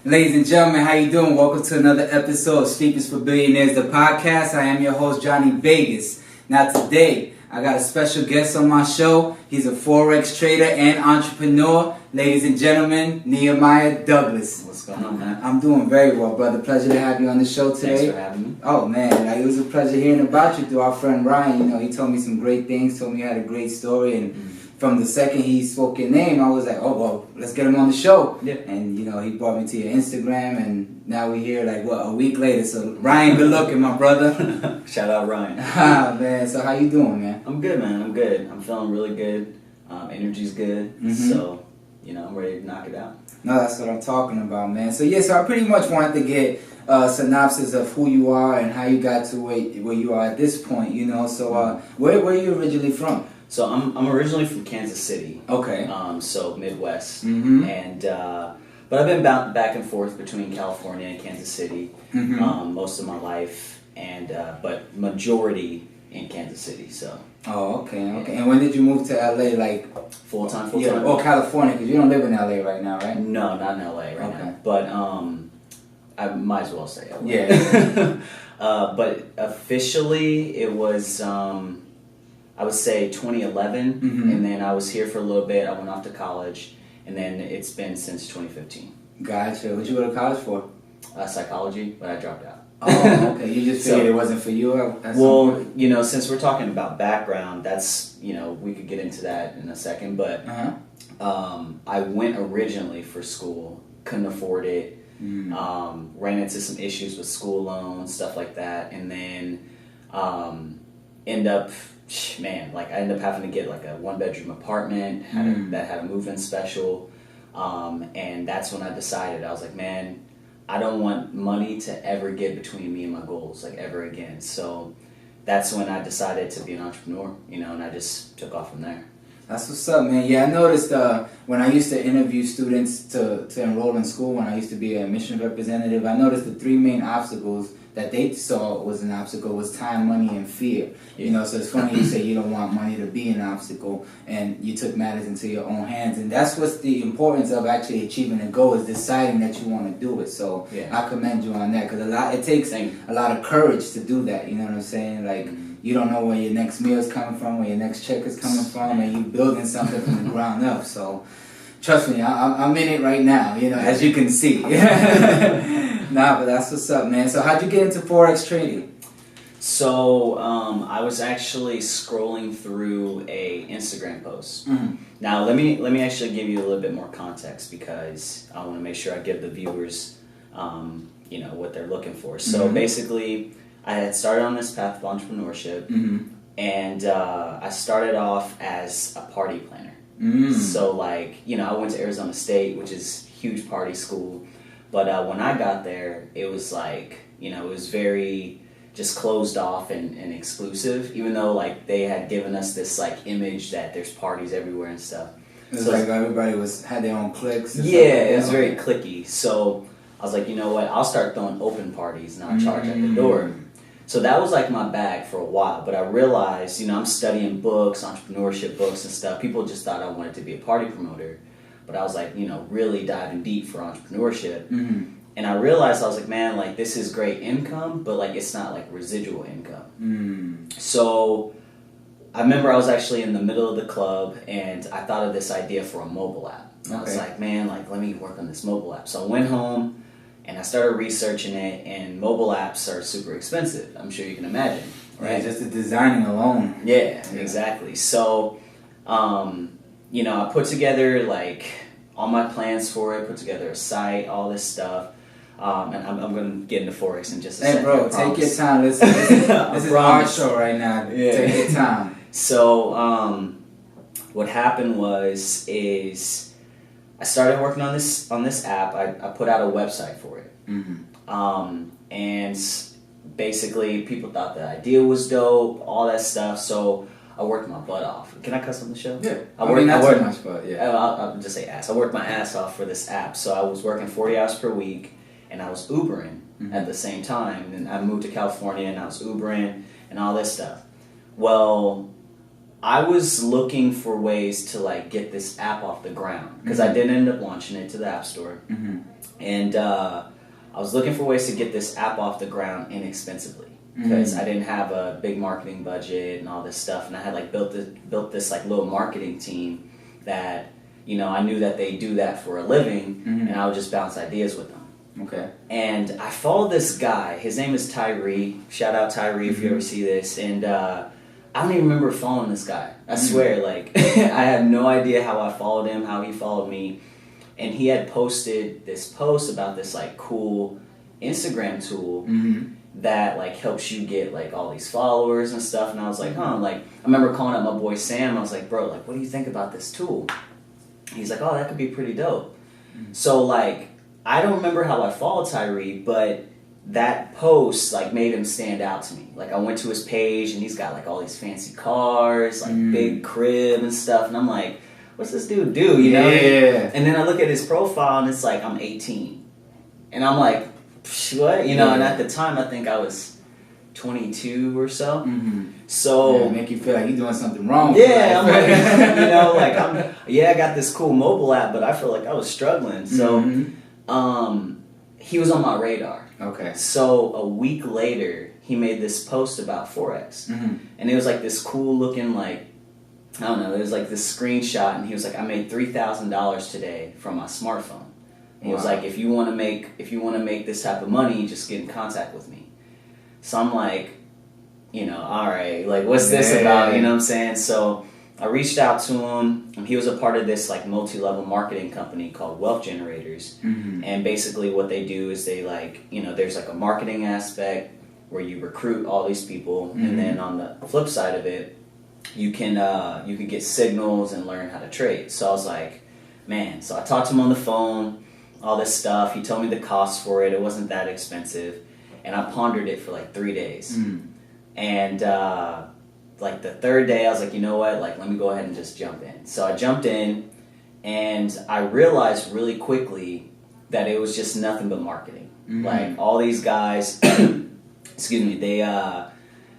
Ladies and gentlemen, how you doing? Welcome to another episode of Speakers for Billionaires, the podcast. I am your host, Johnny Vegas. Now today, I got a special guest on my show. He's a Forex trader and entrepreneur. Ladies and gentlemen, Nehemiah Douglas. What's going on, man? I'm doing very well, brother. Pleasure to have you on the show today. Thanks for having me. Oh, man. It was a pleasure hearing about you through our friend Ryan. You know, he told me some great things, told me you had a great story, and from the second he spoke your name, I was like, oh, well, let's get him on the show. Yeah. And, you know, he brought me to your Instagram, and now we're here, like, what, a week later. So, Ryan, good looking, my brother. Shout out, Ryan. Ah, man. So, how you doing, man? I'm good, man. I'm good. I'm feeling really good. Energy's good. Mm-hmm. So, you know, I'm ready to knock it out. No, that's what I'm talking about, man. So, yeah, so I pretty much wanted to get a synopsis of who you are and how you got to where you are at this point, you know. So, where are you originally from? So I'm originally from Kansas City. Okay. So Midwest. Mm-hmm. And but I've been back and forth between California and Kansas City most of my life, and but majority in Kansas City. So. Oh, okay. And when did you move to LA? Like Full time. Yeah. Oh, California, because you don't live in LA right now, right? No, not in LA right now. But I might as well say LA. Yeah. But officially, it was. I would say 2011, and then I was here for a little bit. I went off to college, and then it's been since 2015. Gotcha. What you go to college for? Psychology, but I dropped out. Oh, okay. You just figured it wasn't for you? Well, you know, since we're talking about background, that's, you know, we could get into that in a second, but I went originally for school, couldn't afford it, ran into some issues with school loans, stuff like that, and then end up... I ended up having to get like a 1-bedroom apartment that had a move-in special, and that's when I decided, I was like, man, I don't want money to ever get between me and my goals, like, ever again. So that's when I decided to be an entrepreneur, you know, and I just took off from there. That's what's up, man. Yeah, I noticed when I used to interview students to enroll in school, when I used to be a admission representative, I noticed the 3 main obstacles that they saw was an obstacle was time, money, and fear. You know, so it's funny you say you don't want money to be an obstacle, and you took matters into your own hands. And that's what's the importance of actually achieving a goal, is deciding that you want to do it. So I commend you on that, because it takes a lot of courage to do that. You know what I'm saying? Like, you don't know where your next meal is coming from, where your next check is coming from, and you're building something from the ground up. So trust me, I'm in it right now, you know, as you can see. Nah, but that's what's up, man. So how'd you get into Forex trading? So I was actually scrolling through a Instagram post. Now let me actually give you a little bit more context, because I want to make sure I give the viewers, you know, what they're looking for. So basically, I had started on this path of entrepreneurship, and I started off as a party planner. So, like, you know, I went to Arizona State, which is a huge party school. But when I got there, it was like, you know, it was very just closed off and exclusive, even though, like, they had given us this, like, image that there's parties everywhere and stuff. It was like everybody had their own cliques. Yeah, it was very cliquey. So I was like, you know what, I'll start throwing open parties and I'll charge at the door. So that was like my bag for a while, but I realized, you know, I'm studying books, entrepreneurship books and stuff. People just thought I wanted to be a party promoter, but I was like, you know, really diving deep for entrepreneurship. And I realized, I was like, man, like, this is great income, but, like, it's not like residual income. So I remember I was actually in the middle of the club, and I thought of this idea for a mobile app. I was like, man, like, let me work on this mobile app. So I went home, and I started researching it, and mobile apps are super expensive. I'm sure you can imagine, right? Yeah, just the designing alone. Yeah, exactly. So, you know, I put together, like, all my plans for it, put together a site, all this stuff. And I'm going to get into Forex in just a second. Hey, bro, take your time. This is our show right now. Yeah. Take your time. So, what happened is I started working on this app. I put out a website for it. And basically, people thought the idea was dope, all that stuff. So I worked my butt off. Can I cuss on the show? Yeah. I mean, not too much, but yeah. I'll just say ass. I worked my ass off for this app. So I was working 40 hours per week, and I was Ubering at the same time. And I moved to California, and I was Ubering and all this stuff. Well, I was looking for ways to like get this app off the ground because I did end up launching it to the App Store, and I was looking for ways to get this app off the ground inexpensively because I didn't have a big marketing budget and all this stuff, and I had like built this like little marketing team that I knew that they do that for a living, and I would just bounce ideas with them. Okay. And I followed this guy. His name is Tyree. Shout out Tyree if you ever see this. And I don't even remember following this guy. I swear, like, I have no idea how I followed him, how he followed me. And he had posted this post about this, like, cool Instagram tool that, like, helps you get, like, all these followers and stuff. And I was like, like, I remember calling up my boy Sam. I was like, bro, like, what do you think about this tool? He's like, oh, that could be pretty dope. So, like, I don't remember how I followed Tyree, but that post like made him stand out to me. Like I went to his page and he's got like all these fancy cars, like big crib and stuff, and I'm like, what's this dude do? You know? Yeah. And then I look at his profile and it's like I'm 18, and I'm like, what? You know? And at the time I think I was 22 or so. So make you feel like you're doing something wrong. Yeah, I'm like, I got this cool mobile app, but I feel like I was struggling. So he was on my radar. Okay. So a week later, he made this post about Forex. And it was like this cool looking, like, I don't know, it was like this screenshot, and he was like, I made $3,000 today from my smartphone. And he was like, if you want to make this type of money, just get in contact with me. So I'm like, all right, like, what's this about? You know what I'm saying? So I reached out to him, and he was a part of this like multi-level marketing company called Wealth Generators. And basically what they do is they like, there's like a marketing aspect where you recruit all these people, and then on the flip side of it, you can get signals and learn how to trade. So I was like, man, so I talked to him on the phone, all this stuff. He told me the cost for it. It wasn't that expensive. And I pondered it for like 3 days. And like the third day, I was like, you know what? Like, let me go ahead and just jump in. So I jumped in, and I realized really quickly that it was just nothing but marketing. Like all these guys, excuse me, they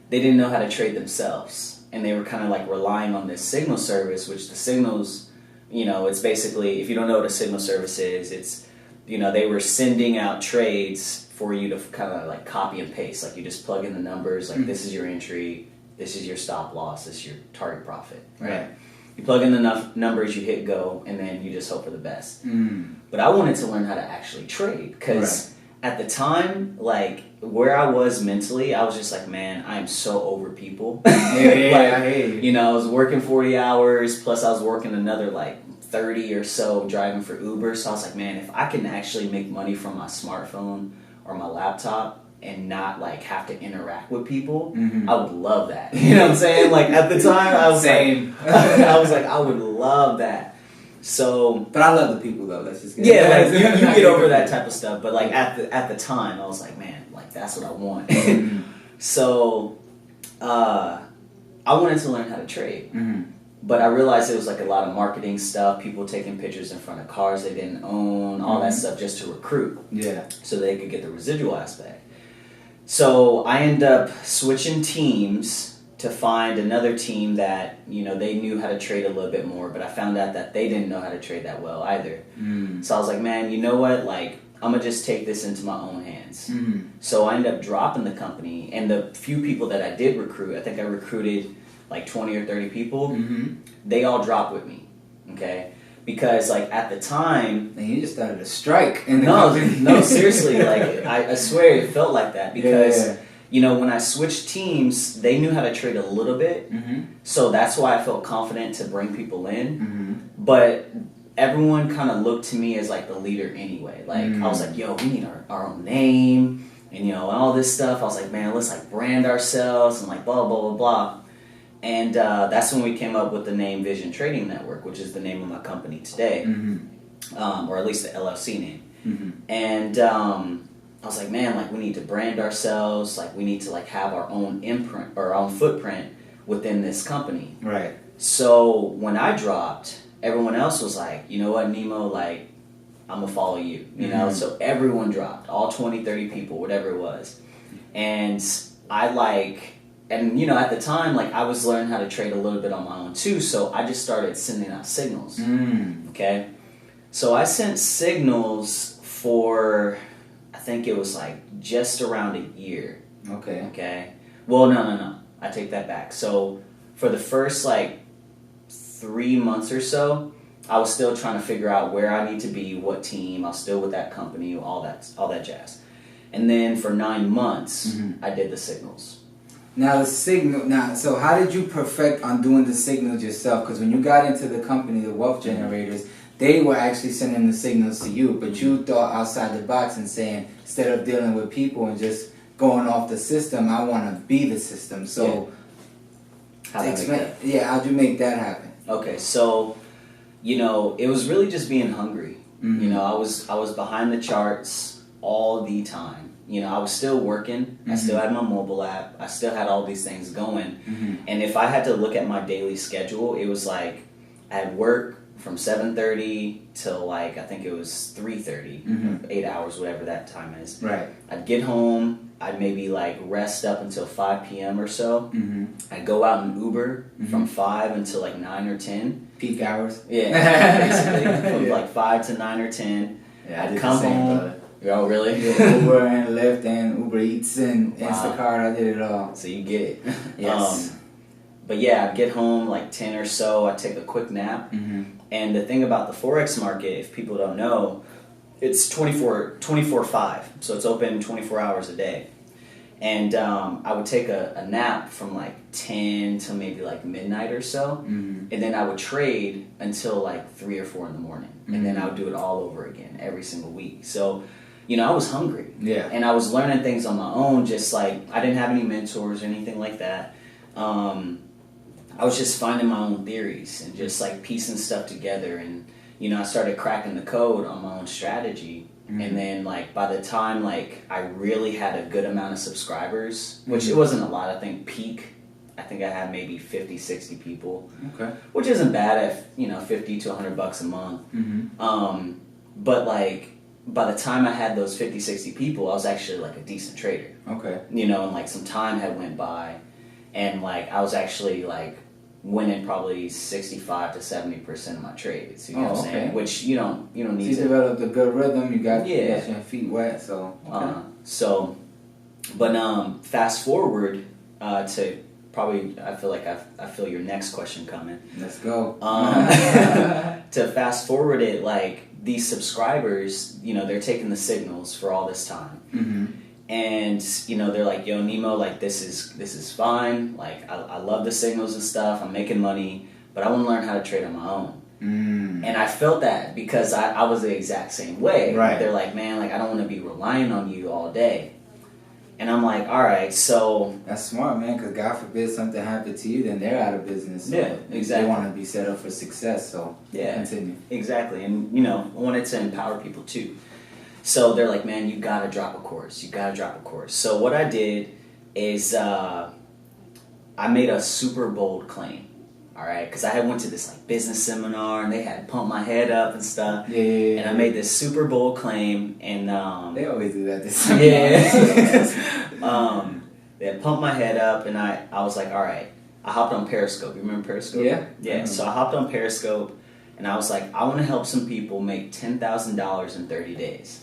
didn't know how to trade themselves, and they were kind of like relying on this signal service, which the signals, it's basically, if you don't know what a signal service is, it's, they were sending out trades for you to kind of like copy and paste. Like you just plug in the numbers, like this is your entry, this is your stop loss, this is your target profit, right? You plug in enough numbers, you hit go, and then you just hope for the best. But I wanted to learn how to actually trade, because at the time, like where I was mentally, I was just like, man, I am so over people. I was working 40 hours, plus I was working another like 30 or so driving for Uber. So I was like, man, if I can actually make money from my smartphone or my laptop and not like have to interact with people, I would love that. You know what I'm saying? Like at the time, I was like, I would love that. So, but I love the people though. Let's just like you get over that type of stuff. But like at the time, I was like, man, like that's what I want. So, I wanted to learn how to trade. But I realized it was like a lot of marketing stuff, people taking pictures in front of cars they didn't own, all that stuff just to recruit. So they could get the residual aspect. So I ended up switching teams to find another team that, they knew how to trade a little bit more, but I found out that they didn't know how to trade that well either. So I was like, man, you know what? Like, I'm going to just take this into my own hands. So I ended up dropping the company, and the few people that I did recruit, I think I recruited like 20 or 30 people, they all dropped with me, okay? Because like at the time, and you just started a strike in the no, seriously, like I swear it felt like that, because when I switched teams, they knew how to trade a little bit, so that's why I felt confident to bring people in. But everyone kind of looked to me as like the leader anyway. Like I was like, yo, we need our own name, and all this stuff. I was like, man, let's like brand ourselves and like blah blah blah blah. And that's when we came up with the name Vision Trading Network, which is the name of my company today, or at least the LLC name. And I was like, man, like we need to brand ourselves, like we need to like have our own imprint or our own footprint within this company. Right. So when I dropped, everyone else was like, you know what, Nemo, like I'm gonna follow you. You know, so everyone dropped, all 20, 30 people, whatever it was, and I like and you know, at the time, like I was learning how to trade a little bit on my own too, so I just started sending out signals. Okay, so I sent signals for, I think it was like just around a year. Okay. Well, no. I take that back. So for the first like 3 months or so, I was still trying to figure out where I need to be, what team. I was still with that company, all that jazz. And then for 9 months, I did the signals. Now so how did you perfect on doing the signals yourself? Because when you got into the company, the wealth generators, they were actually sending the signals to you, but you thought outside the box and saying, instead of dealing with people and just going off the system, I want to be the system. So, how'd you make that happen? Okay, so, you know, it was really just being hungry. You know, I was behind the charts all the time. You know, I was still working. I still had my mobile app. I still had all these things going. And if I had to look at my daily schedule, it was like I had work from 7:30 till like I think it was 3:30, 8 hours, whatever that time is. Right. I'd get home. I'd maybe like rest up until 5 p.m. or so. I'd go out and Uber from 5 until like 9 or 10. Peak hours. Yeah, basically from like 5 to 9 or 10. Yeah, I'd come home. Brother. Oh, really? Yeah, Uber and Lyft and Uber Eats and Instacart. I did it all. So you get it. Yes. But yeah, I'd get home like 10 or so. I'd take a quick nap. And the thing about the Forex market, if people don't know, it's 24/5. So it's open 24 hours a day. And I would take a nap from like 10 to maybe like midnight or so. And then I would trade until like 3 or 4 in the morning. And then I would do it all over again every single week. So, you know, I was hungry. Yeah. And I was learning things on my own, just like I didn't have any mentors or anything like that. I was just finding my own theories and just like piecing stuff together. And, you know, I started cracking the code on my own strategy. And then like by the time like I really had a good amount of subscribers, which it wasn't a lot, I think I had maybe 50, 60 people. Okay. Which isn't bad at, you know, $50 to $100 a month. But like by the time I had those 50, 60 people, I was actually like a decent trader. Okay. You know, and like some time had went by and like I was actually like winning probably 65 to 70% of my trades. You know what I'm saying? Which you don't need to develop a good rhythm. You got your feet wet. So fast forward to probably I feel your next question coming. Let's go. To fast forward it, like these subscribers, you know, they're taking the signals for all this time. And, you know, they're like, yo, Nemo, like, this is fine. Like, I love the signals and stuff. I'm making money. But I want to learn how to trade on my own. And I felt that because I was the exact same way. Right. They're like, man, like, I don't want to be relying on you all day. And I'm like, all right, so... That's smart, man, because God forbid something happened to you, then they're out of business. So yeah, exactly. They want to be set up for success, so continue. Exactly. And, you know, I wanted to empower people, too. So they're like, man, you gotta drop a course. You gotta drop a course. So what I did is I made a super bold claim, all right? Because I had went to this like business seminar and they had pumped my head up and stuff. Yeah. And I made this super bold claim and they always do that. They had pumped my head up and I was like, all right. I hopped on Periscope. You remember Periscope? Yeah. Yeah. So I hopped on Periscope and I was like, I want to help some people make $10,000 in 30 days.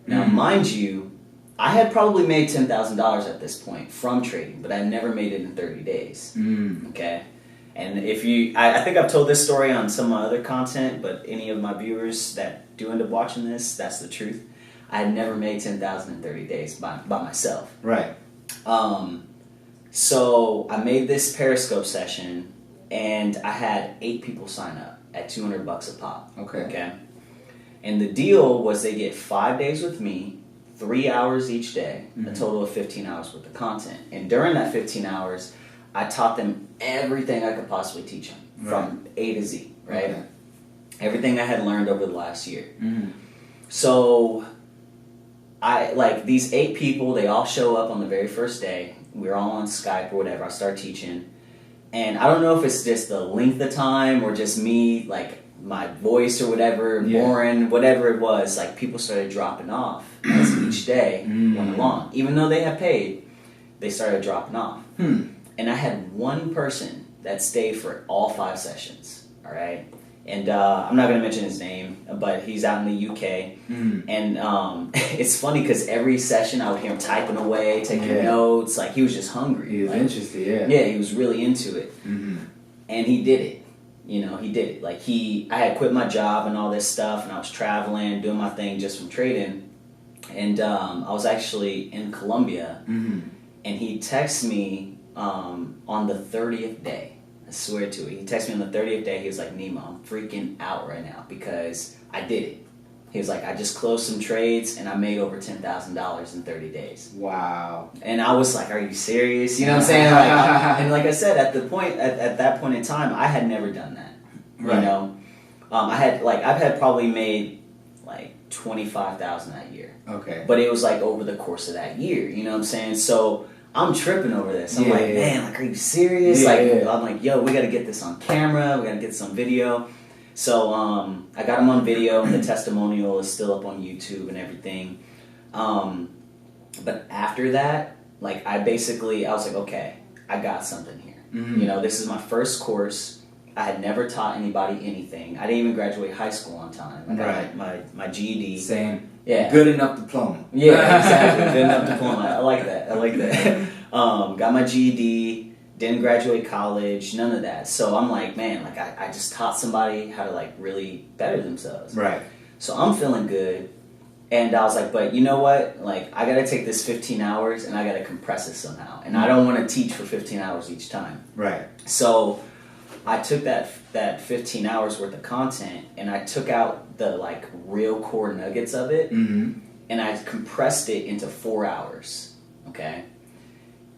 Now, mind you, I had probably made $10,000 at this point from trading, but I never made it in 30 days. Okay? And if I think I've told this story on some of my other content, but any of my viewers that do end up watching this, that's the truth. I had never made $10,000 in 30 days by myself. Right. So I made this Periscope session, and I had 8 people sign up at $200 a pop. Okay? And the deal was they get 5 days with me, 3 hours each day, a total of 15 hours worth of content. And during that 15 hours, I taught them everything I could possibly teach them, from A to Z, right? Okay. Everything I had learned over the last year. So, these 8 people, they all show up on the very first day. We're all on Skype or whatever. I start teaching. And I don't know if it's just the length of time or just me, like, my voice or whatever, boring, whatever it was, like people started dropping off as each day went along. Even though they had paid, they started dropping off. And I had one person that stayed for all 5 sessions. All right. And I'm not going to mention his name, but he's out in the UK. And it's funny because every session I would hear him typing away, taking notes. Like, he was just hungry. He was interested, Yeah, he was really into it. And he did it. You know, he did it. Like, I had quit my job and all this stuff, and I was traveling, doing my thing just from trading. And I was actually in Colombia, and he texted me on the 30th day. I swear to it. He texted me on the 30th day. He was like, Nemo, I'm freaking out right now because I did it. He was like, I just closed some trades and I made over $10,000 in 30 days. Wow. And I was like, are you serious? You know what I'm saying? And like I said, at that point in time, I had never done that. Right. You know? I've had probably made like $25,000 that year. Okay. But it was like over the course of that year. You know what I'm saying? So I'm tripping over this. I'm like, man, like, are you serious? I'm like, yo, we got to get this on camera. We got to get this on video. So I got him on video, and the testimonial is still up on YouTube and everything. But after that, like, I was like, okay, I got something here. You know, this is my first course. I had never taught anybody anything. I didn't even graduate high school on time. I got my GED. Same. Yeah. Good enough diploma. Yeah, exactly. Good enough diploma. I like that. Got my GED, didn't graduate college, none of that. So I'm like, man, like I just taught somebody how to like really better themselves. Right. So I'm feeling good. And I was like, but you know what? Like, I got to take this 15 hours and I got to compress it somehow. And I don't want to teach for 15 hours each time. Right. So I took that 15 hours worth of content and I took out the like real core nuggets of it and I compressed it into 4 hours. Okay.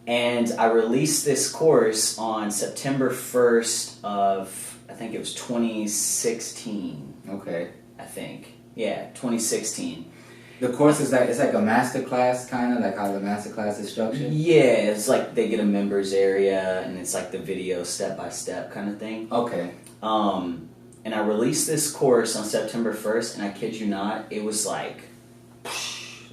And I released this course on September 1st of, I think it was 2016. Okay. I think. Yeah, 2016. The course is like, it's like a master class, kind of like how the master class is structured? Yeah, it's like they get a members area and it's like the video step-by-step kind of thing. Okay. And I released this course on September 1st, and I kid you not, it was like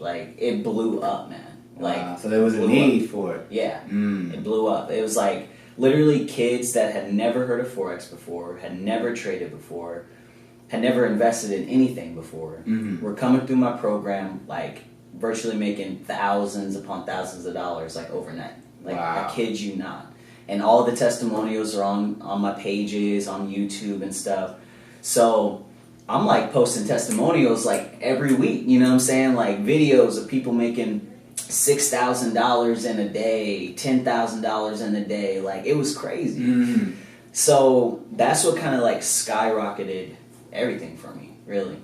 it blew up, man. Like, wow, so there was a need for it. Yeah, it blew up. It was like literally kids that had never heard of Forex before, had never traded before, had never invested in anything before, were coming through my program, like virtually making thousands upon thousands of dollars, like overnight. Like, wow. I kid you not. And all the testimonials are on my pages, on YouTube and stuff. So I'm like posting testimonials like every week, you know what I'm saying? Like videos of people making $6,000 in a day, $10,000 in a day. Like, it was crazy. So that's what kind of like skyrocketed everything for me, really.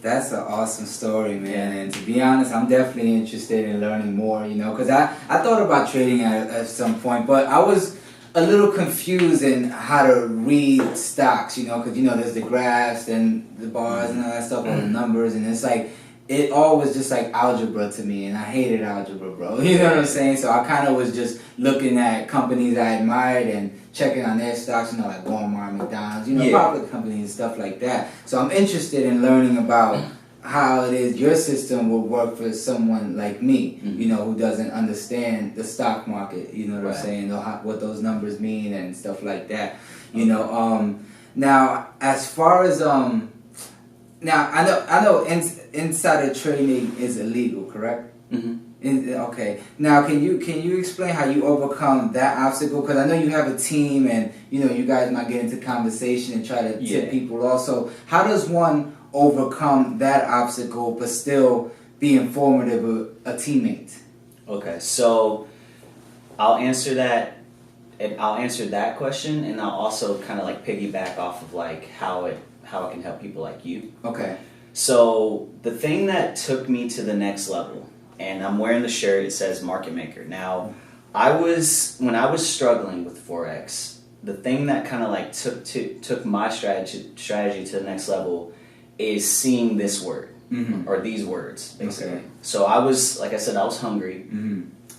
That's an awesome story, man. And to be honest, I'm definitely interested in learning more, you know, because I thought about trading at some point, but I was a little confused in how to read stocks, you know, because, you know, there's the graphs and the bars and all that stuff, all the numbers, and it's like, it all was just like algebra to me, and I hated algebra, bro. You know what I'm saying? So I kind of was just looking at companies I admired and checking on their stocks, you know, like Walmart, McDonald's, you know, public companies and stuff like that. So I'm interested in learning about how it is your system will work for someone like me, you know, who doesn't understand the stock market, you know what I'm saying, or what those numbers mean and stuff like that. You know, now as far as now I know insider trading is illegal, correct? Okay. Now, can you explain how you overcome that obstacle? Because I know you have a team, and you know you guys might get into conversation and try to tip people off. So, how does one overcome that obstacle but still be informative of a teammate? Okay, so I'll answer that. And I'll answer that question, and I'll also kind of like piggyback off of like how it can help people like you. Okay. So the thing that took me to the next level. And I'm wearing the shirt, it says Market Maker. Now, when I was struggling with Forex, the thing that kind of like took my strategy to the next level is seeing this word, or these words, basically. Okay. So I was, like I said, I was hungry.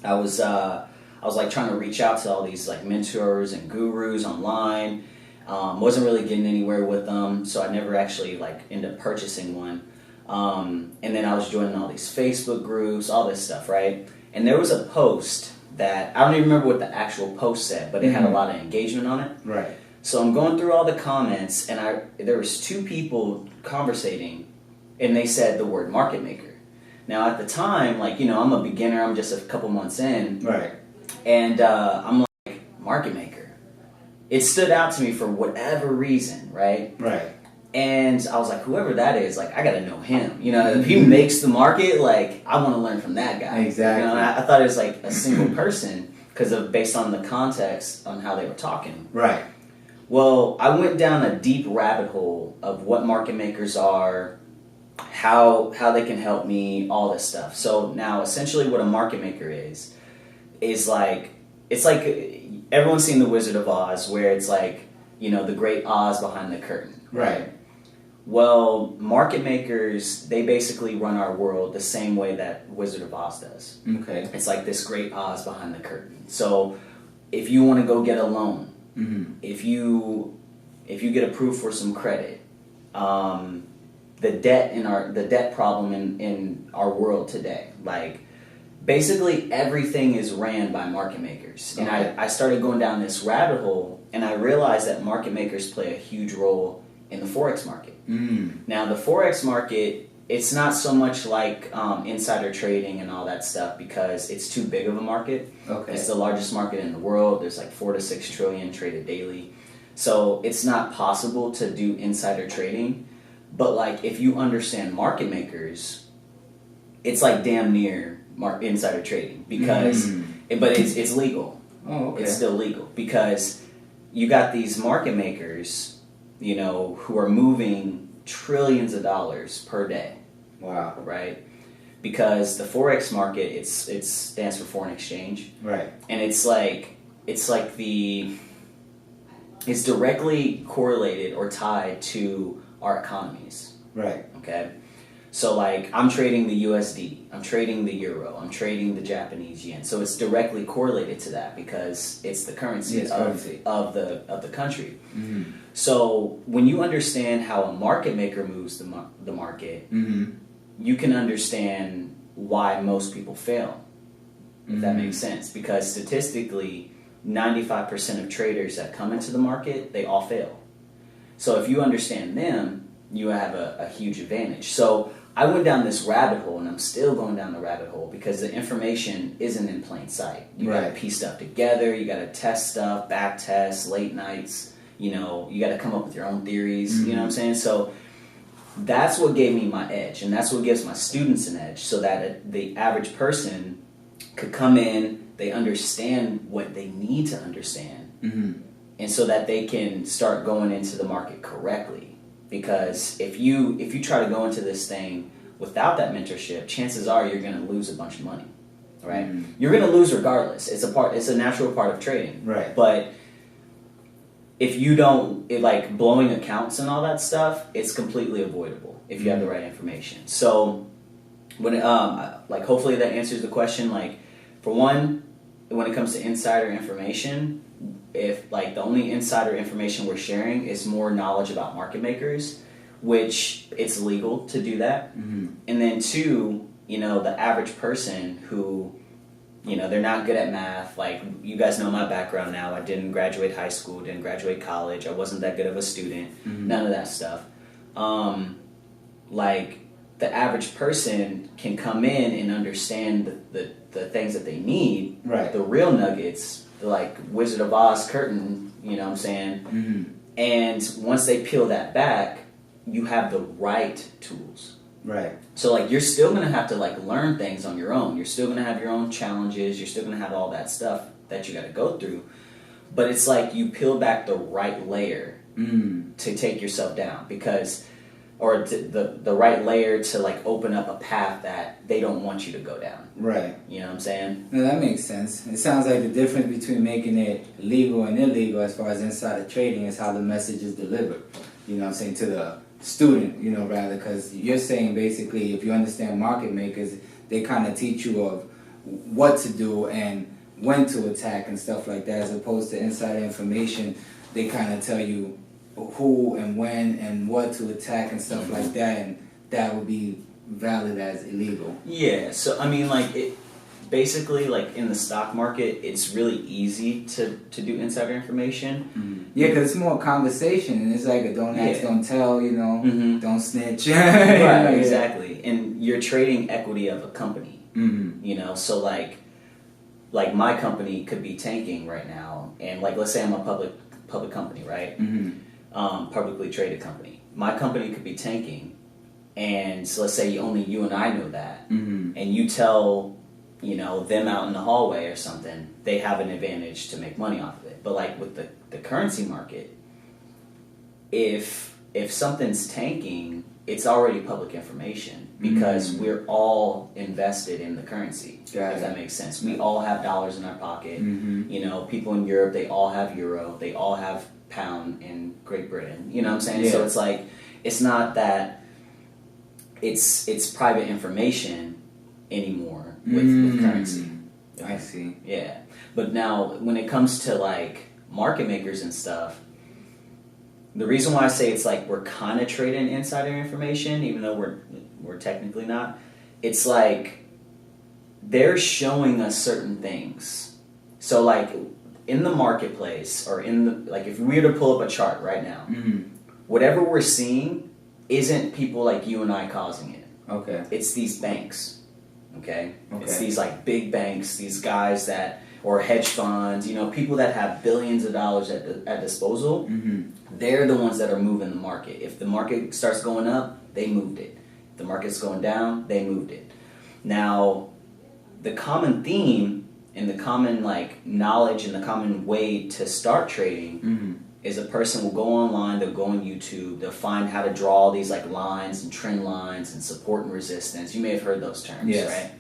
I was like trying to reach out to all these like mentors and gurus online. Wasn't really getting anywhere with them, so I never actually like ended up purchasing one. And then I was joining all these Facebook groups, all this stuff, right? And there was a post that I don't even remember what the actual post said, but it had a lot of engagement on it. Right. So I'm going through all the comments, and there was 2 people conversating, and they said the word market maker. Now at the time, like, you know, I'm a beginner, I'm just a couple months in. Right. And I'm like, market maker. It stood out to me for whatever reason, right? Right. And I was like, whoever that is, like, I gotta know him. You know, if he makes the market, like, I want to learn from that guy. Exactly. You know, I thought it was like a single person based on the context on how they were talking. Right. Well, I went down a deep rabbit hole of what market makers are, how they can help me, all this stuff. So now, essentially, what a market maker is like, it's like everyone's seen The Wizard of Oz, where it's like, you know, the great Oz behind the curtain. Right. Well, market makers, they basically run our world the same way that Wizard of Oz does. Okay. It's like this great Oz behind the curtain. So if you want to go get a loan, if you get approved for some credit, the debt problem in our world today, like, basically everything is ran by market makers. And I started going down this rabbit hole, and I realized that market makers play a huge role in the Forex market. Now, the Forex market, it's not so much like insider trading and all that stuff, because it's too big of a market. Okay. It's the largest market in the world. There's like 4 to 6 trillion traded daily. So it's not possible to do insider trading. But like, if you understand market makers, it's like damn near insider trading, because but it's legal. Oh, okay. It's still legal, because you got these market makers, you know, who are moving trillions of dollars per day. Wow. Right? Because the Forex market, it stands for foreign exchange. Right. And it's directly correlated or tied to our economies. Right. Okay? So like, I'm trading the USD, I'm trading the euro, I'm trading the Japanese yen. So it's directly correlated to that, because it's the currency of the country. So when you understand how a market maker moves the market, you can understand why most people fail, if that makes sense. Because statistically, 95% of traders that come into the market, they all fail. So if you understand them, you have a huge advantage. So I went down this rabbit hole, and I'm still going down the rabbit hole, because the information isn't in plain sight. You got to piece stuff together, you got to test stuff, back tests, late nights, you know, you got to come up with your own theories, you know what I'm saying? So that's what gave me my edge, and that's what gives my students an edge, so that the average person could come in, they understand what they need to understand, and so that they can start going into the market correctly. Because if you try to go into this thing without that mentorship, chances are you're going to lose a bunch of money, right? You're going to lose regardless. It's a natural part of trading. Right. But if you don't, like blowing accounts and all that stuff, it's completely avoidable if you have the right information. So when like, hopefully that answers the question. Like, for one, when it comes to insider information, if like the only insider information we're sharing is more knowledge about market makers, which it's legal to do that. And then 2, you know, the average person who, you know, they're not good at math. Like, you guys know my background now. I didn't graduate high school, didn't graduate college. I wasn't that good of a student. None of that stuff. Like, the average person can come in and understand the things that they need, the real nuggets, like Wizard of Oz curtain, you know what I'm saying? And once they peel that back, you have the right tools. Right. So like, you're still going to have to like learn things on your own. You're still going to have your own challenges. You're still going to have all that stuff that you got to go through. But it's like you peel back the right layer to take yourself down, because the right layer to like open up a path that they don't want you to go down. Right. You know what I'm saying? No, that makes sense. It sounds like the difference between making it legal and illegal as far as insider trading is how the message is delivered. You know what I'm saying? To the student, you know, rather, because you're saying basically if you understand market makers, they kind of teach you of what to do and when to attack and stuff like that, as opposed to insider information, they kind of tell you who and when and what to attack and stuff like that, and that would be valid as illegal. Yeah, so I mean, like, basically, like in the stock market, it's really easy to do insider information. Yeah, because it's more conversation, and it's like a don't ask, don't tell, you know, don't snitch. Right, exactly. And you're trading equity of a company, you know, so like my company could be tanking right now, and like let's say I'm a public company, right? Publicly traded company. My company could be tanking, and so let's say only you and I know that, and you tell, you know, them out in the hallway or something, they have an advantage to make money off of it. But like with the currency market, if something's tanking, it's already public information because we're all invested in the currency. If that makes sense. We all have dollars in our pocket. You know, people in Europe, they all have euro. They all have pound in Great Britain. You know what I'm saying? So it's like, it's not that it's private information anymore with currency. I see. Yeah. But now when it comes to like market makers and stuff, the reason why I say it's like we're kind of trading insider information, even though we're technically not, it's like they're showing us certain things. So like in the marketplace, or in the, like if we were to pull up a chart right now, whatever we're seeing isn't people like you and I causing it. Okay. It's these banks. Okay? It's these like big banks, these guys that, or hedge funds, you know, people that have billions of dollars at disposal. They're the ones that are moving the market. If the market starts going up, they moved it. If the market's going down, they moved it. Now, the common theme and the common like knowledge and the common way to start trading is a person will go online, they'll go on YouTube, they'll find how to draw all these like lines and trend lines and support and resistance. You may have heard those terms, right?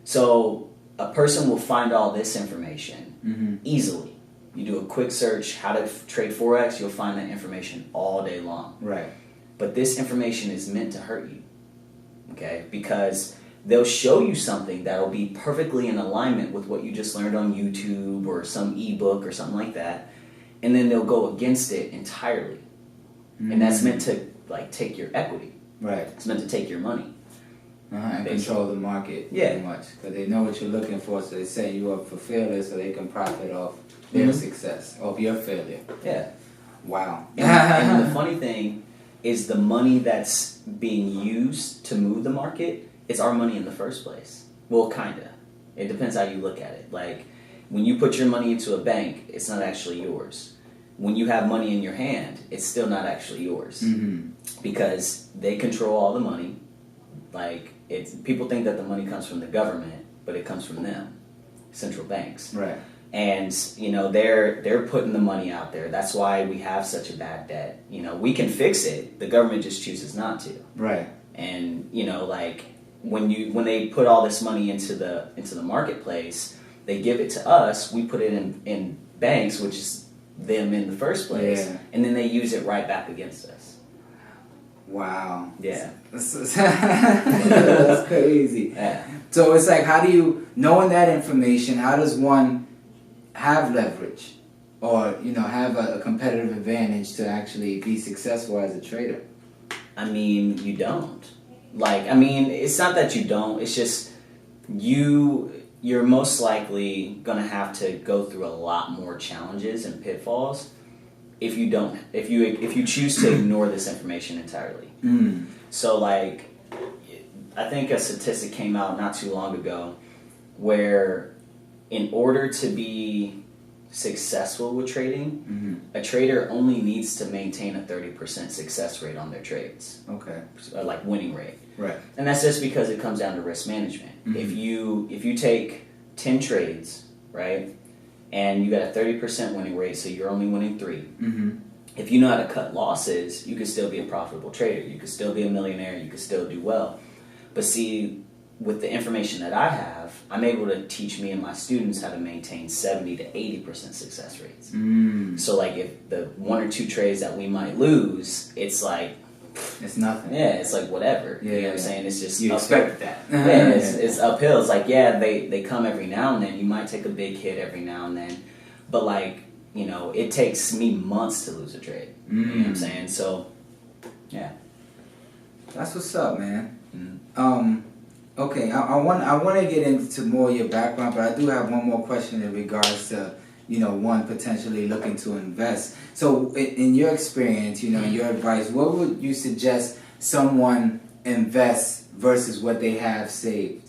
So a person will find all this information easily. You do a quick search, how to trade Forex, you'll find that information all day long. Right. But this information is meant to hurt you, okay? Because they'll show you something that'll be perfectly in alignment with what you just learned on YouTube or some ebook or something like that, and then they'll go against it entirely. And that's meant to like take your equity. Right. It's meant to take your money. And control the market pretty much. Because they know what you're looking for, so they set you up for failure so they can profit off their success, off your failure. Yeah. Wow. And the funny thing is the money that's being used to move the market is our money in the first place. Well, kind of. It depends how you look at it. Like, when you put your money into a bank, it's not actually yours. When you have money in your hand, it's still not actually yours. Because they control all the money. Like, people think that the money comes from the government, but it comes from them, central banks. Right. And, you know, they're putting the money out there. That's why we have such a bad debt. You know, we can fix it. The government just chooses not to. Right. And, you know, like, when they put all this money into the marketplace, they give it to us. We put it in banks, which is them in the first place, and then they use it right back against us. Wow. Yeah. That's crazy. Yeah. So it's like, how do you, knowing that information, how does one have leverage or, you know, have a competitive advantage to actually be successful as a trader? I mean, you don't. Like, I mean, it's not that you don't, it's just you're most likely going to have to go through a lot more challenges and pitfalls if you choose to ignore this information entirely. So like, I think a statistic came out not too long ago where in order to be successful with trading, a trader only needs to maintain a 30% success rate on their trades. Okay. Like winning rate. Right. And that's just because it comes down to risk management. If you take 10 trades, right, and you got a 30% winning rate, so you're only winning 3. If you know how to cut losses, you could still be a profitable trader. You could still be a millionaire. You could still do well. But see, with the information that I have, I'm able to teach me and my students how to maintain 70 to 80% success rates. So like if the 1 or 2 trades that we might lose, it's like, it's nothing. Yeah, it's like whatever. You know what I'm saying? It's just you expect that. Yeah, it's uphill. It's like, yeah, they come every now and then. You might take a big hit every now and then. But like, you know, it takes me months to lose a trade. You know what I'm saying? So, yeah. That's what's up, man. Okay, I want to get into more of your background, but I do have one more question in regards to, one potentially looking to invest. So in your experience, in your advice, what would you suggest someone invest versus what they have saved?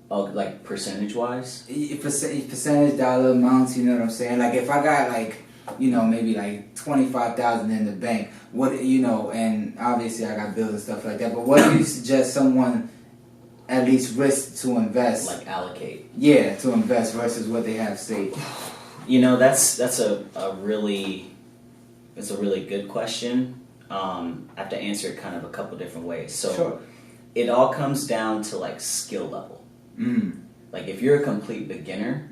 Oh, like percentage wise? Percentage dollar amounts, you know what I'm saying? Like if I got maybe like 25,000 in the bank, and obviously I got bills and stuff like that, but what do you suggest someone at least risk to invest? Like allocate. Yeah, to invest versus what they have saved. That's a really good question. I have to answer it kind of a couple different ways. So sure. It all comes down to like skill level. Like if you're a complete beginner,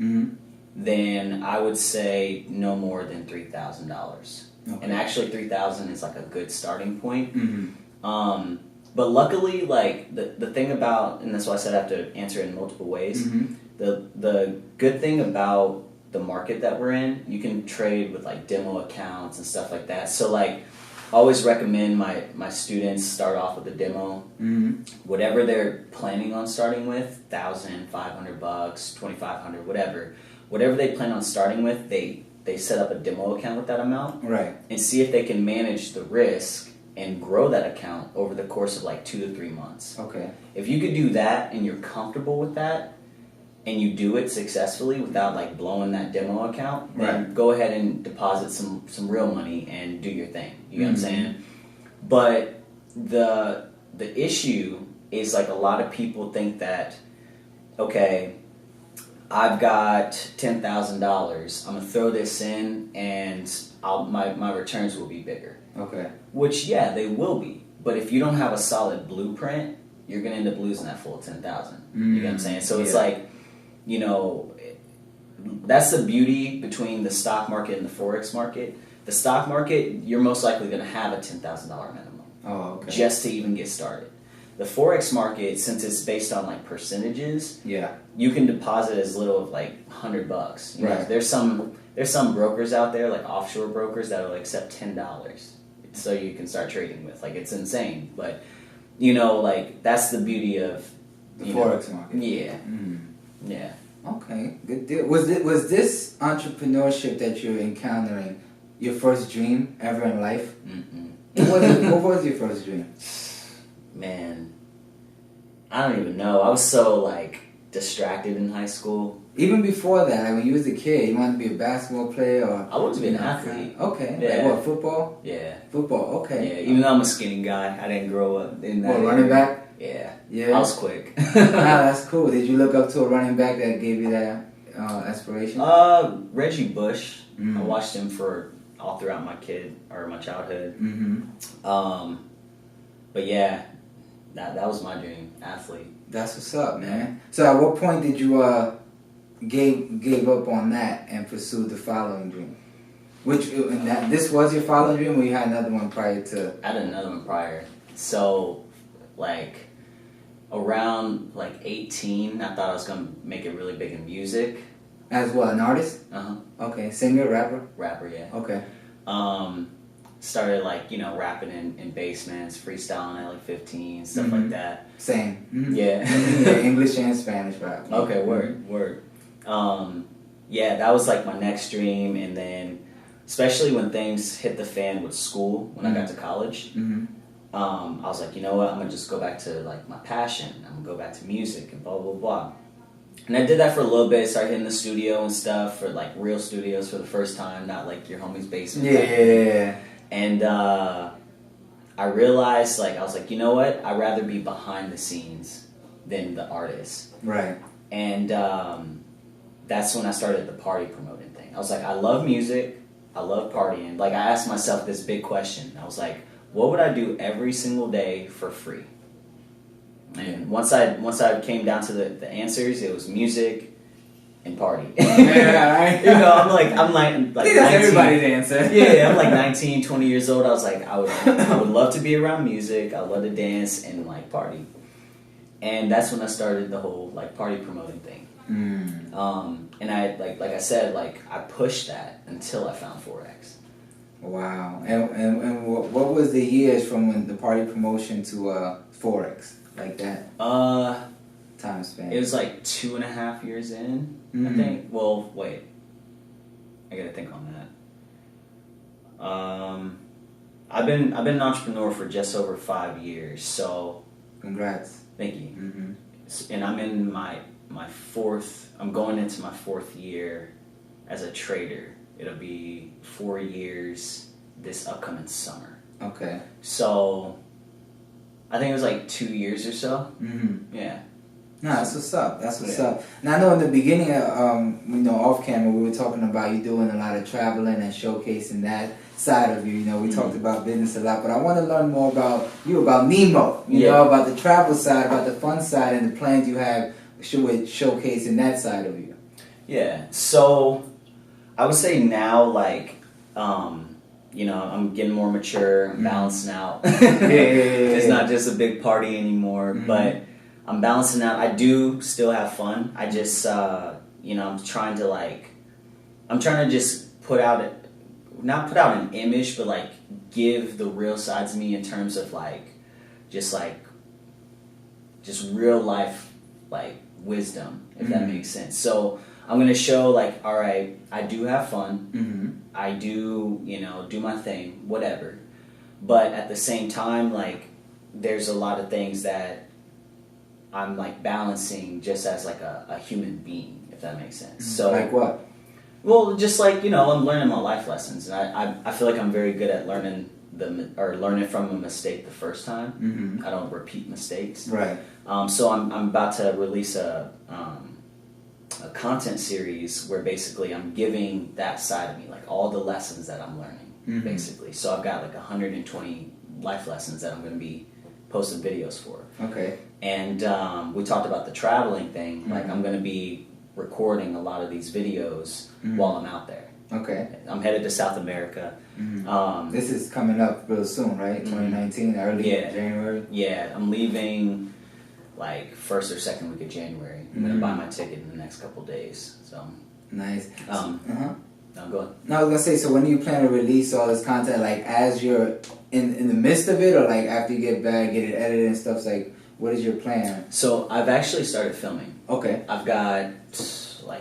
then I would say no more than $3,000. Okay. And actually $3,000 is like a good starting point. But luckily, like the thing about, and that's why I said I have to answer it in multiple ways. The good thing about the market that we're in, you can trade with like demo accounts and stuff like that. So like I always recommend my students start off with a demo. Whatever they're planning on starting with, $1,000, $500, $2,500, whatever they plan on starting with, they set up a demo account with that amount, right? And see if they can manage the risk and grow that account over the course of like 2 to 3 months. Okay. If you could do that and you're comfortable with that, and you do it successfully without like blowing that demo account, then right, go ahead and deposit some real money and do your thing. You know what I'm saying? But the issue is like a lot of people think that, okay, I've got $10,000. I'm gonna throw this in and my returns will be bigger. Okay. Which they will be. But if you don't have a solid blueprint, you're gonna end up losing that full 10,000. You know what I'm saying? So it's like, that's the beauty between the stock market and the Forex market. The stock market, you're most likely going to have a $10,000 minimum. Oh, okay. Just to even get started. The Forex market, since it's based on like percentages, you can deposit as little as like $100. You know, there's some brokers out there, like offshore brokers, that will accept $10 so you can start trading with. Like it's insane, but like that's the beauty of the Forex market. Yeah. Yeah. Okay, good deal. Was this entrepreneurship that you're encountering your first dream ever in life? What was your first dream? Man, I don't even know. I was so like distracted in high school. Even before that, like when you was a kid, you wanted to be a basketball player, or I wanted to be an athlete. Okay, yeah. Like what, football? Yeah, football. Okay. Yeah, even though I'm a skinny guy, I didn't grow up in that. What, running back? Yeah. Yeah. I was quick. That's cool. Did you look up to a running back that gave you that aspiration? Reggie Bush. I watched him for all throughout my childhood. But yeah, that was my dream, athlete. That's what's up, man. So at what point did you gave up on that and pursued the following dream? This was your following dream, or you had another one prior to? I had another one prior. So, like, around like 18, I thought I was gonna make it really big in music. As what, an artist? Okay, singer, rapper? Rapper, yeah. Okay. Started like, rapping in basements, freestyling at like 15, stuff like that. Same. Yeah. English and Spanish rap. Okay, word. Yeah, that was like my next dream, and then especially when things hit the fan with school, when I got to college, I was like, you know what, I'm gonna just go back to like my passion. I'm gonna go back to music and blah blah blah. And I did that for a little bit, started hitting the studio and stuff, for like real studios for the first time, not like your homie's basement. Yeah. And I realized, like, I was like, you know what, I'd rather be behind the scenes than the artist. Right. And that's when I started the party promoting thing. I was like, I love music, I love partying. Like, I asked myself this big question. I was like, what would I do every single day for free? And once I came down to the answers, it was music and party. Yeah, I'm like I think that's everybody's answer. Yeah, I'm like 19, 20 years old. I was like, I would love to be around music. I love to dance and like party. And that's when I started the whole like party promoting thing. And I like I said, like I pushed that until I found Forex. Wow. And what was the years from when the party promotion to Forex? like that? Time span. It was like 2.5 years in, Mm-hmm. I think. Well, wait. I gotta think on that. I've been an entrepreneur for just over 5 years, so Congrats. thank you. Mm-hmm. And I'm in my fourth. I'm going into my 4th year as a trader. It'll be 4 years this upcoming summer. Okay. So I think it was like 2 years or so. Mm-hmm. Yeah. No, that's what's up. That's what's up. Now I know in the beginning, off camera, we were talking about you doing a lot of traveling and showcasing that side of you. You know, we talked about business a lot, but I want to learn more about you, about Nemo. You know, about the travel side, about the fun side, and the plans you have with showcasing that side of you. Yeah. So I would say now, like, I'm getting more mature. I'm balancing out. It's not just a big party anymore, but I'm balancing out. I do still have fun. I just, I'm trying to just not put out an image, but like give the real sides of me in terms of just real life, like wisdom, if that makes sense. So I'm going to show all right, I do have fun. Mm-hmm. I do, do my thing, whatever. But at the same time, there's a lot of things that I'm balancing just as a human being, if that makes sense. So like what? Well, just I'm learning my life lessons, and I feel like I'm very good at learning from a mistake the first time. Mm-hmm. I don't repeat mistakes. Right. So I'm about to release a content series where basically I'm giving that side of me, all the lessons that I'm learning, basically. So I've got 120 life lessons that I'm going to be posting videos for. Okay. And we talked about the traveling thing. I'm going to be recording a lot of these videos while I'm out there. Okay. I'm headed to South America. This is coming up real soon, right? 2019, early January? Yeah, I'm leaving first or second week of January. I'm going to buy my ticket in the next couple days. So nice. No, go ahead. No, I was going to say, so when do you plan to release all this content? As you're in the midst of it, or after you get back, get it edited and stuff? What is your plan? So I've actually started filming. Okay. I've got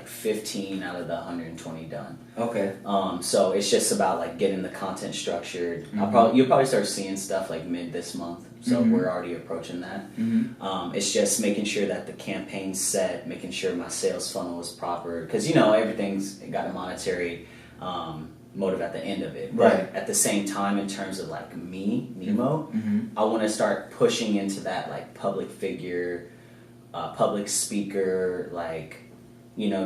15 out of the 120 done. Okay. So it's just about getting the content structured. You'll probably start seeing stuff mid this month. So we're already approaching that. It's just making sure that the campaign's set, making sure my sales funnel is proper, because everything's got a monetary motive at the end of it. Right. But at the same time, in terms of me, Nemo, I want to start pushing into that public figure, public speaker,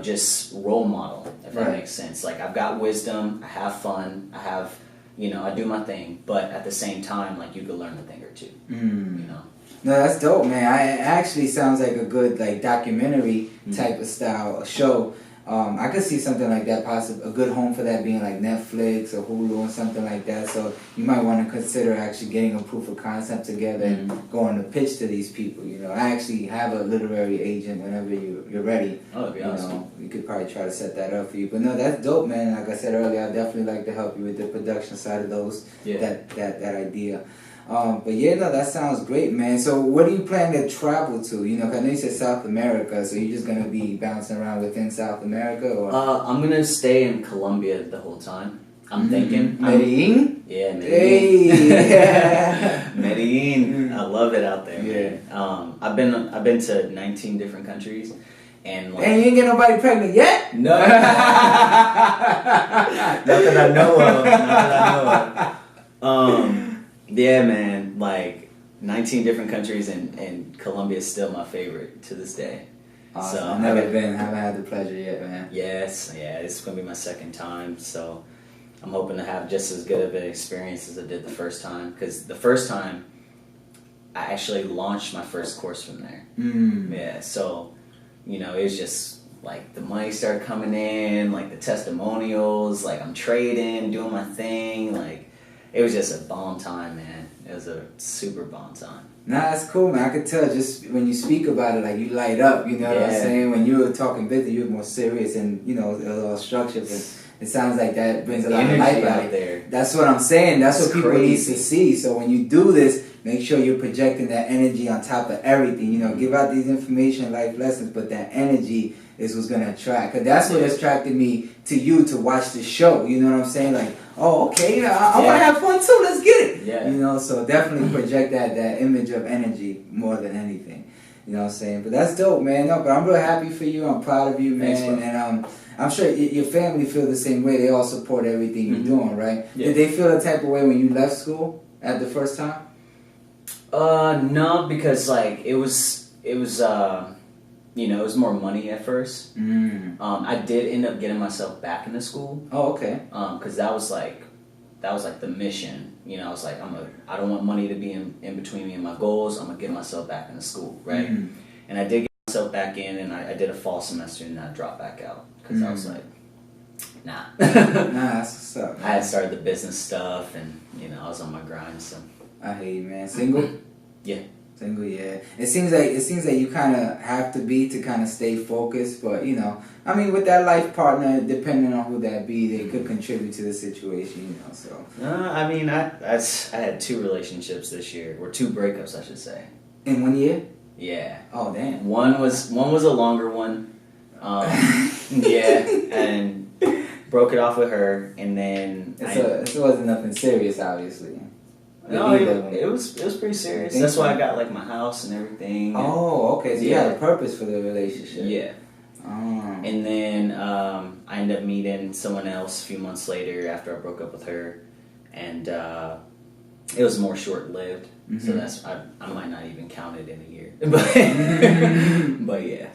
just role model, if that makes sense. I've got wisdom, I have fun, I have, I do my thing, but at the same time, you could learn a thing or two, No, that's dope, man. It actually sounds like a good documentary type of style show. I could see something like that, possibly a good home for that being Netflix or Hulu or something like that. So you might want to consider actually getting a proof of concept together and going to pitch to these people. I actually have a literary agent whenever you're ready. Oh, that'd be awesome. We could probably try to set that up for you. But no, that's dope, man. Like I said earlier, I'd definitely like to help you with the production side of those. Yeah. That idea. But yeah, no, that sounds great, man. So what do you plan to travel to? 'Cause I know you said South America, so you're just going to be bouncing around within South America? Or? I'm going to stay in Colombia the whole time. I'm thinking. Medellin? Yeah, Medellin. Hey! Medellin. I love it out there. Yeah. I've been to 19 different countries. And you ain't get nobody pregnant yet? No. Not that I know of. Yeah, man, 19 different countries, and Colombia is still my favorite to this day. Awesome. So I've never been, haven't had the pleasure yet, man. Yes, it's going to be my second time, so I'm hoping to have just as good of an experience as I did the first time, because the first time, I actually launched my first course from there. Yeah, so, it was just, the money started coming in, the testimonials, I'm trading, doing my thing, it was just a bomb time, man. It was a super bomb time. Nah, that's cool, man. I could tell just when you speak about it, you light up, you know what I'm saying? When you were talking business, you were more serious and, a little structured. But it sounds like that brings a lot of life out there. That's what I'm saying. That's what people need to see. So when you do this, make sure you're projecting that energy on top of everything. You know, give out these information, life lessons, but that energy is what's gonna attract. Cause that's what attracted me to you to watch the show. You know what I'm saying? Like, oh, okay, I want to have fun too. Let's get it. Yeah. You know, so definitely project that image of energy more than anything. You know what I'm saying? But that's dope, man. No, but I'm real happy for you. I'm proud of you, man. Thanks, and I'm sure your family feel the same way. They all support everything you're doing, right? Yeah. Did they feel the type of way when you left school at the first time? No, because like it was you know, it was more money at first. I did end up getting myself back into school. Oh, okay. Because that was like the mission. You know, I was like, I don't want money to be in between me and my goals. I'm gonna get myself back into school, right? And I did get myself back in, and I did a fall semester, and I dropped back out because I was like, nah. That's what's up, man. I had started the business stuff, and you know, I was on my grind. So I hear you, man. Single? Yeah. Single, yeah. It seems like you kind of have to be to kind of stay focused, but you know, I mean, with that life partner, depending on who that be, they could contribute to the situation, you know. So. I mean, I had 2 relationships this year, or 2 breakups, I should say. In 1 year? Yeah. Oh, damn. One was a longer one. Yeah, and broke it off with her, and then it wasn't nothing serious, obviously. No, it was pretty serious. That's why I got like my house and everything. Oh, okay. So you had a purpose for the relationship. Yeah. Oh. And then I ended up meeting someone else a few months later after I broke up with her, and it was more short-lived. So that's I might not even count it in a year, but yeah,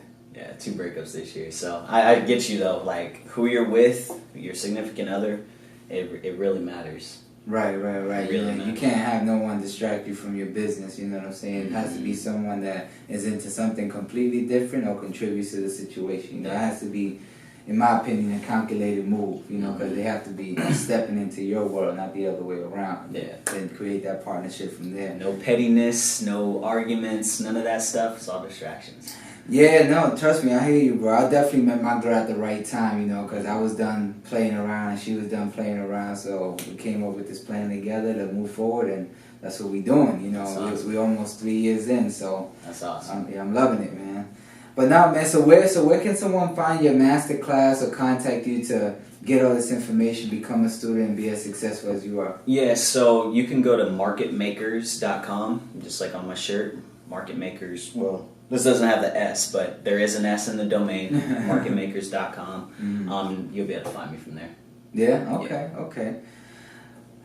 2 breakups this year. So I get you though. Like who you're with, your significant other, it really matters. Right. Really you can't have no one distract you from your business, you know what I'm saying? It has to be someone that is into something completely different or contributes to the situation. You know, it has to be, in my opinion, a calculated move, you know, because they have to be stepping into your world, not the other way around. Yeah. And create that partnership from there. No pettiness, no arguments, none of that stuff. It's all distractions. Yeah, no, trust me, I hear you, bro. I definitely met my girl at the right time, you know, because I was done playing around and she was done playing around, so we came up with this plan together to move forward, and that's what we're doing, you know. Awesome. We're almost 3 years in, so that's awesome. I'm loving it, man. But now, man, so where can someone find your masterclass or contact you to get all this information, become a student, and be as successful as you are? Yeah, so you can go to marketmakers.com, just like on my shirt, Market Makers. Well, this doesn't have the S, but there is an S in the domain, marketmakers.com. You'll be able to find me from there. Yeah? Okay.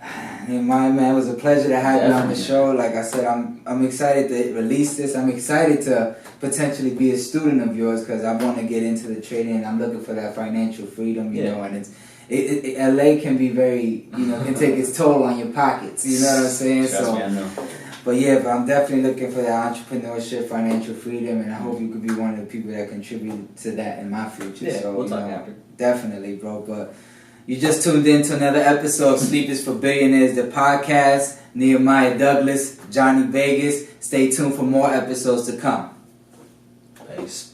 NEHEMIAH, man, it was a pleasure to have you on the show. Like I said, I'm excited to release this. I'm excited to potentially be a student of yours because I want to get into the trading and I'm looking for that financial freedom, you know, and LA can be very, you know, can take its toll on your pockets, you know what I'm saying? Trust me, I know. But I'm definitely looking for that entrepreneurship, financial freedom, and I hope you could be one of the people that contribute to that in my future. Yeah, so, we'll talk after. Definitely, bro. But you just tuned in to another episode of Sleep is for Billionaires, the podcast. NEHEMIAH Douglas, Johnny Vegas. Stay tuned for more episodes to come. Peace.